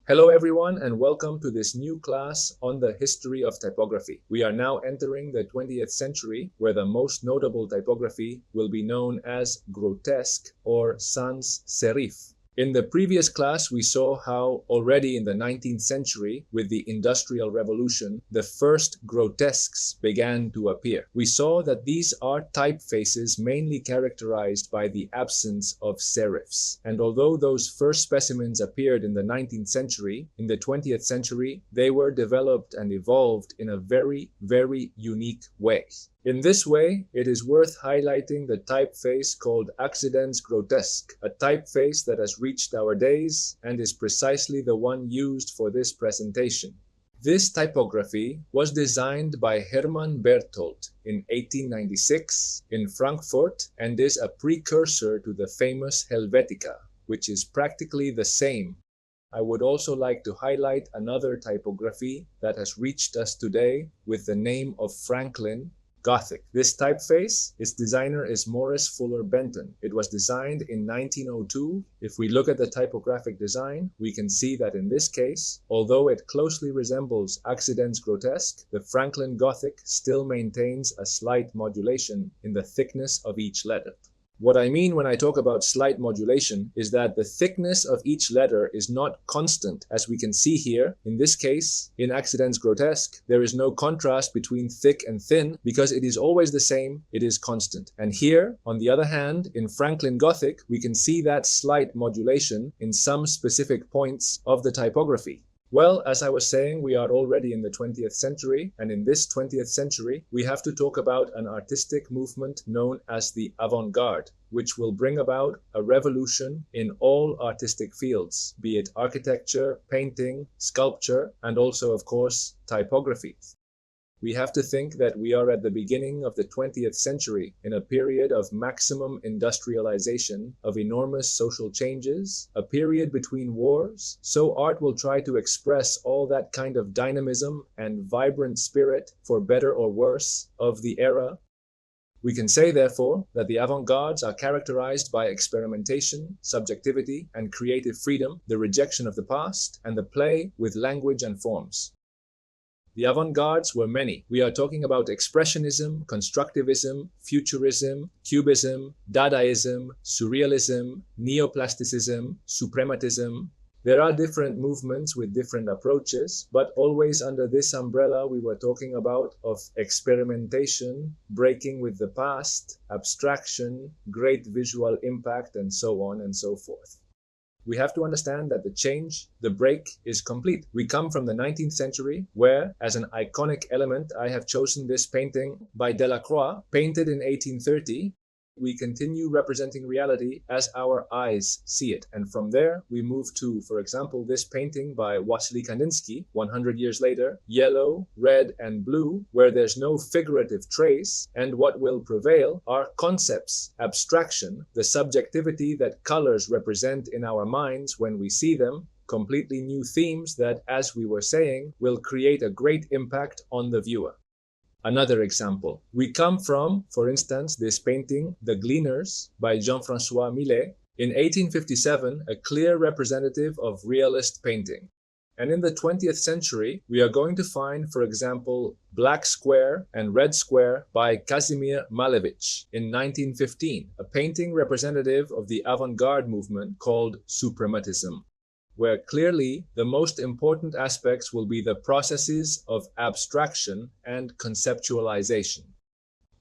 Hello everyone and welcome to this new class on the history of typography. We are now entering the 20th century where the most notable typography will be known as grotesque or sans serif. In the previous class, we saw how already in the 19th century, with the Industrial Revolution, the first grotesques began to appear. We saw that these are typefaces mainly characterized by the absence of serifs. And although those first specimens appeared in the 19th century, in the 20th century, they were developed and evolved in a very, very unique way. In this way, it is worth highlighting the typeface called Accidens Grotesques, a typeface that has reached our days and is precisely the one used for this presentation. This typography was designed by Hermann Berthold in 1896 in Frankfurt and is a precursor to the famous Helvetica, which is practically the same. I would also like to highlight another typography that has reached us today with the name of Franklin Gothic. This typeface, its designer is Morris Fuller Benton. It was designed in 1902. If we look at the typographic design, we can see that in this case, although it closely resembles Accidens Grotesque, the Franklin Gothic still maintains a slight modulation in the thickness of each letter. What I mean when I talk about slight modulation is that the thickness of each letter is not constant, as we can see here. In this case, in Accidens Grotesque, there is no contrast between thick and thin because it is always the same, it is constant. And here, on the other hand, in Franklin Gothic, we can see that slight modulation in some specific points of the typography. Well, as I was saying, we are already in the 20th century, and in this 20th century, we have to talk about an artistic movement known as the avant-garde, which will bring about a revolution in all artistic fields, be it architecture, painting, sculpture, and also, of course, typography. We have to think that we are at the beginning of the 20th century in a period of maximum industrialization, of enormous social changes, a period between wars. So art will try to express all that kind of dynamism and vibrant spirit, for better or worse, of the era. We can say, therefore, that the avant-gardes are characterized by experimentation, subjectivity, and creative freedom, the rejection of the past, and the play with language and forms. The avant-gardes were many. We are talking about expressionism, constructivism, futurism, cubism, dadaism, surrealism, neoplasticism, suprematism. There are different movements with different approaches, but always under this umbrella we were talking about of experimentation, breaking with the past, abstraction, great visual impact, and so on and so forth. We have to understand that the change, the break, is complete. We come from the 19th century where, as an iconic element, I have chosen this painting by Delacroix, painted in 1830. We continue representing reality as our eyes see it. And from there, we move to, for example, this painting by Wassily Kandinsky, 100 years later, yellow, red, and blue, where there's no figurative trace, and what will prevail are concepts, abstraction, the subjectivity that colors represent in our minds when we see them, completely new themes that, as we were saying, will create a great impact on the viewer. Another example. We come from, for instance, this painting, The Gleaners, by Jean-François Millet, in 1857, a clear representative of realist painting. And in the 20th century, we are going to find, for example, Black Square and Red Square by Kazimir Malevich in 1915, a painting representative of the avant-garde movement called suprematism, where clearly the most important aspects will be the processes of abstraction and conceptualization.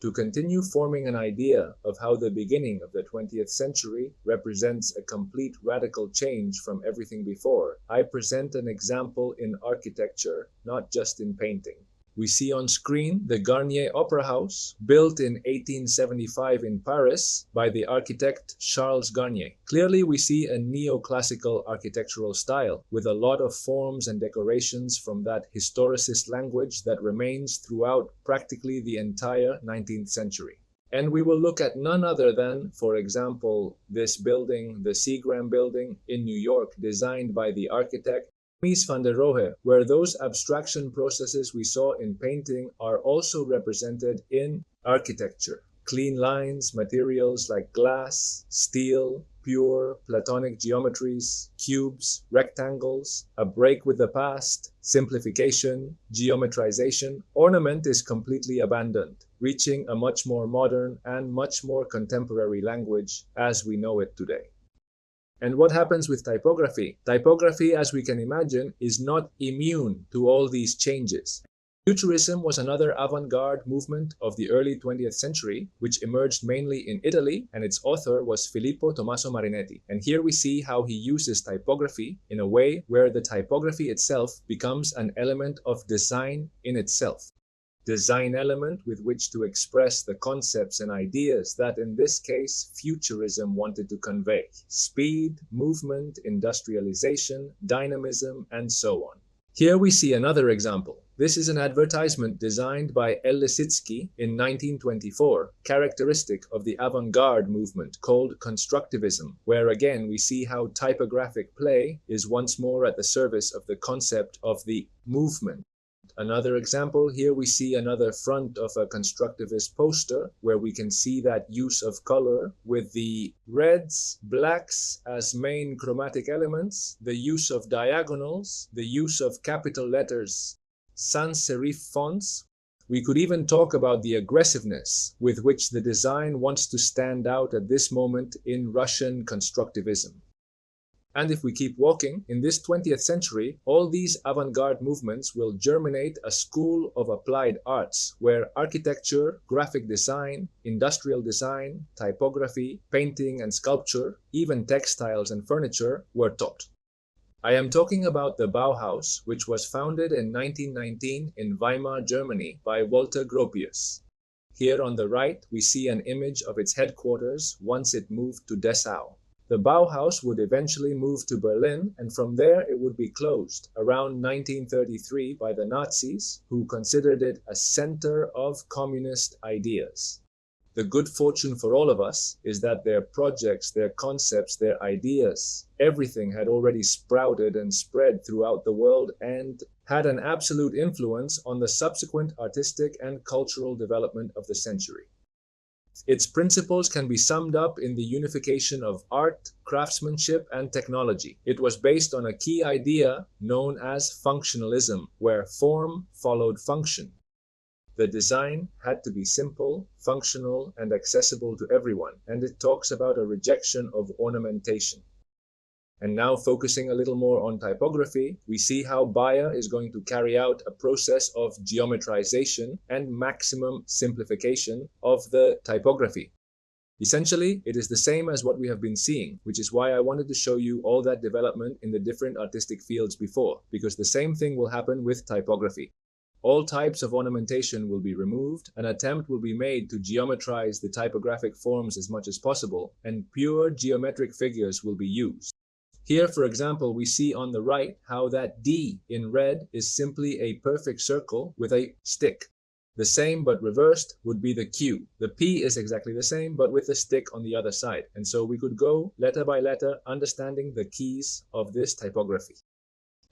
To continue forming an idea of how the beginning of the 20th century represents a complete radical change from everything before, I present an example in architecture, not just in painting. We see on screen the Garnier Opera House, built in 1875 in Paris by the architect Charles Garnier. Clearly, we see a neoclassical architectural style, with a lot of forms and decorations from that historicist language that remains throughout practically the entire 19th century. And we will look at none other than, for example, this building, the Seagram Building in New York, designed by the architect Mies van der Rohe, where those abstraction processes we saw in painting are also represented in architecture. Clean lines, materials like glass, steel, pure Platonic geometries, cubes, rectangles, a break with the past, simplification, geometrization, ornament is completely abandoned, reaching a much more modern and much more contemporary language as we know it today. And what happens with typography? Typography, as we can imagine, is not immune to all these changes. Futurism was another avant-garde movement of the early 20th century, which emerged mainly in Italy, and its author was Filippo Tommaso Marinetti. And here we see how he uses typography in a way where the typography itself becomes an element of design in itself. Design element with which to express the concepts and ideas that in this case Futurism wanted to convey. Speed, movement, industrialization, dynamism, and so on. Here we see another example. This is an advertisement designed by L. Lissitzky in 1924, characteristic of the avant-garde movement called constructivism, where again we see how typographic play is once more at the service of the concept of the movement. Another example, here we see another front of a constructivist poster where we can see that use of color with the reds, blacks as main chromatic elements, the use of diagonals, the use of capital letters, sans serif fonts. We could even talk about the aggressiveness with which the design wants to stand out at this moment in Russian constructivism. And if we keep walking, in this 20th century, all these avant-garde movements will germinate a school of applied arts, where architecture, graphic design, industrial design, typography, painting and sculpture, even textiles and furniture were taught. I am talking about the Bauhaus, which was founded in 1919 in Weimar, Germany by Walter Gropius. Here on the right, we see an image of its headquarters once it moved to Dessau. The Bauhaus would eventually move to Berlin, and from there it would be closed around 1933 by the Nazis, who considered it a center of communist ideas. The good fortune for all of us is that their projects, their concepts, their ideas, everything had already sprouted and spread throughout the world and had an absolute influence on the subsequent artistic and cultural development of the century. Its principles can be summed up in the unification of art, craftsmanship, and technology. It was based on a key idea known as functionalism, where form followed function. The design had to be simple, functional, and accessible to everyone, and it talks about a rejection of ornamentation. And now focusing a little more on typography, we see how Bayer is going to carry out a process of geometrization and maximum simplification of the typography. Essentially, it is the same as what we have been seeing, which is why I wanted to show you all that development in the different artistic fields before, because the same thing will happen with typography. All types of ornamentation will be removed, an attempt will be made to geometrize the typographic forms as much as possible, and pure geometric figures will be used. Here, for example, we see on the right how that D in red is simply a perfect circle with a stick. The same but reversed would be the Q. The P is exactly the same but with a stick on the other side. And so we could go letter by letter understanding the keys of this typography.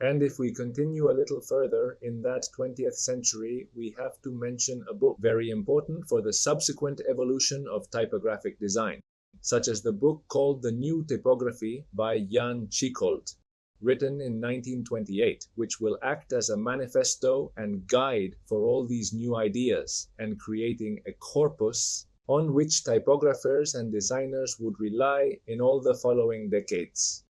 And if we continue a little further in that 20th century, we have to mention a book very important for the subsequent evolution of typographic design, such as the book called The New Typography by Jan Tschichold, written in 1928, which will act as a manifesto and guide for all these new ideas and creating a corpus on which typographers and designers would rely in all the following decades.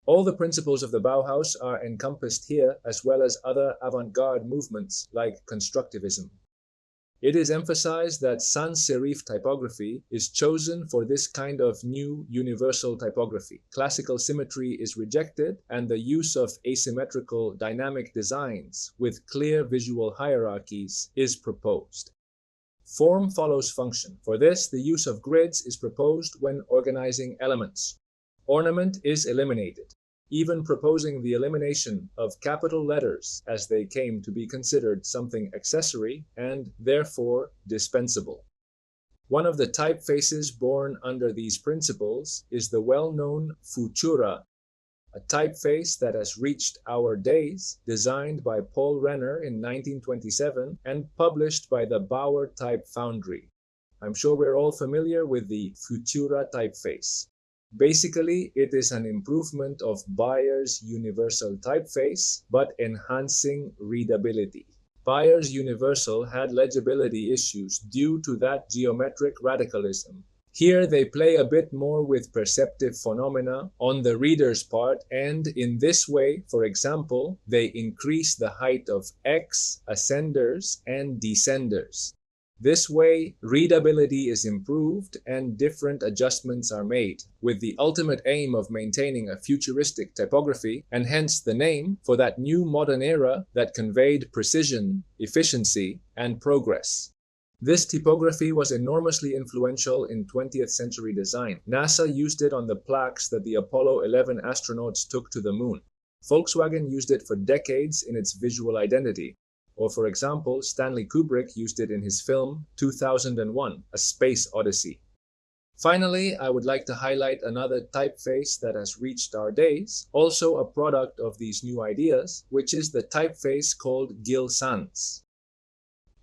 All the principles of the Bauhaus are encompassed here, as well as other avant-garde movements like constructivism. It is emphasized that sans serif typography is chosen for this kind of new universal typography. Classical symmetry is rejected, and the use of asymmetrical dynamic designs with clear visual hierarchies is proposed. Form follows function. For this, the use of grids is proposed when organizing elements. Ornament is eliminated, even proposing the elimination of capital letters as they came to be considered something accessory and therefore dispensable. One of the typefaces born under these principles is the well-known Futura, a typeface that has reached our days, designed by Paul Renner in 1927 and published by the Bauer Type Foundry. I'm sure we're all familiar with the Futura typeface. Basically, it is an improvement of Bayer's universal typeface, but enhancing readability. Bayer's universal had legibility issues due to that geometric radicalism. Here they play a bit more with perceptive phenomena on the reader's part, and in this way, for example, they increase the height of X, ascenders, and descenders. This way, readability is improved and different adjustments are made, with the ultimate aim of maintaining a futuristic typography, and hence the name for that new modern era that conveyed precision, efficiency, and progress. This typography was enormously influential in 20th century design. NASA used it on the plaques that the Apollo 11 astronauts took to the moon. Volkswagen used it for decades in its visual identity. Or for example, Stanley Kubrick used it in his film 2001, A Space Odyssey. Finally, I would like to highlight another typeface that has reached our days, also a product of these new ideas, which is the typeface called Gill Sans.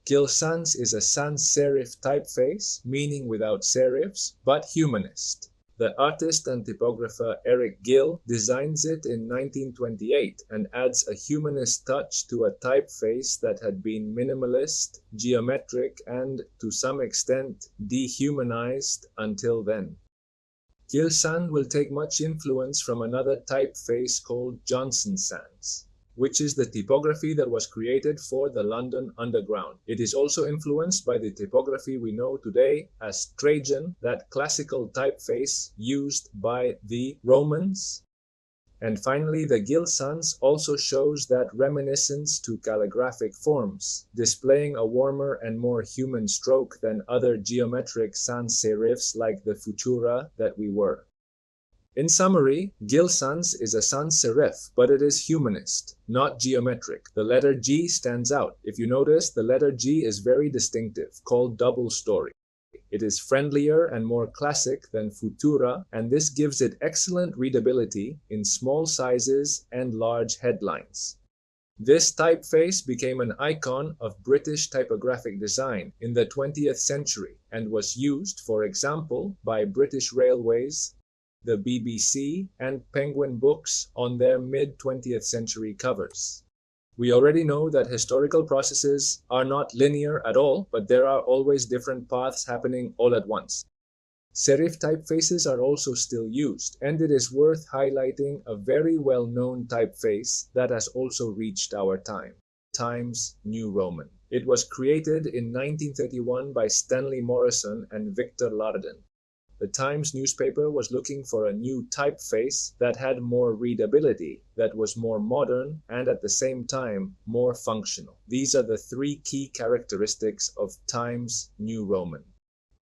Gill Sans is a sans serif typeface, meaning without serifs, but humanist. The artist and typographer Eric Gill designs it in 1928 and adds a humanist touch to a typeface that had been minimalist, geometric, and, to some extent, dehumanized until then. Gill Sans will take much influence from another typeface called Johnson Sans, which is the typography that was created for the London Underground. It is also influenced by the typography we know today as Trajan, that classical typeface used by the Romans. And finally, the Gill Sans also shows that reminiscence to calligraphic forms, displaying a warmer and more human stroke than other geometric sans serifs like the Futura that we were. In summary, Gill Sans is a sans serif, but it is humanist, not geometric. The letter G stands out. If you notice, the letter G is very distinctive, called double story. It is friendlier and more classic than Futura, and this gives it excellent readability in small sizes and large headlines. This typeface became an icon of British typographic design in the 20th century and was used, for example, by British Railways, the BBC, and Penguin Books on their mid-20th century covers. We already know that historical processes are not linear at all, but there are always different paths happening all at once. Serif typefaces are also still used, and it is worth highlighting a very well-known typeface that has also reached our time, Times New Roman. It was created in 1931 by Stanley Morrison and Victor Larden. The Times newspaper was looking for a new typeface that had more readability, that was more modern, and at the same time, more functional. These are the three key characteristics of Times New Roman.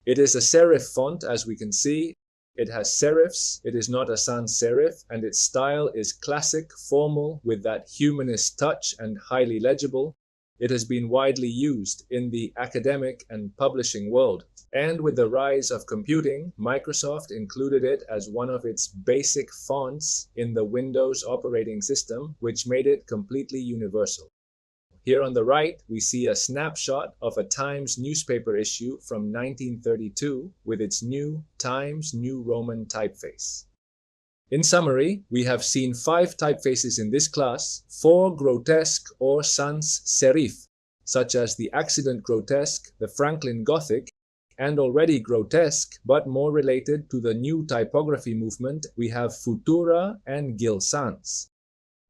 It is a serif font, as we can see. It has serifs, it is not a sans serif, and its style is classic, formal, with that humanist touch and highly legible. It has been widely used in the academic and publishing world. And with the rise of computing, Microsoft included it as one of its basic fonts in the Windows operating system, which made it completely universal. Here on the right, we see a snapshot of a Times newspaper issue from 1932 with its new Times New Roman typeface. In summary, we have seen 5 typefaces in this class, 4 grotesque or sans serif, such as the Accident Grotesque, the Franklin Gothic, and already grotesque, but more related to the new typography movement, we have Futura and Gill Sans.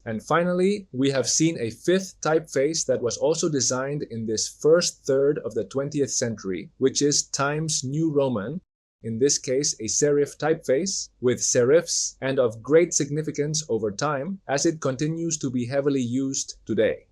And finally, we have seen a 5th typeface that was also designed in this first third of the 20th century, which is Times New Roman, in this case a serif typeface, with serifs, and of great significance over time as it continues to be heavily used today.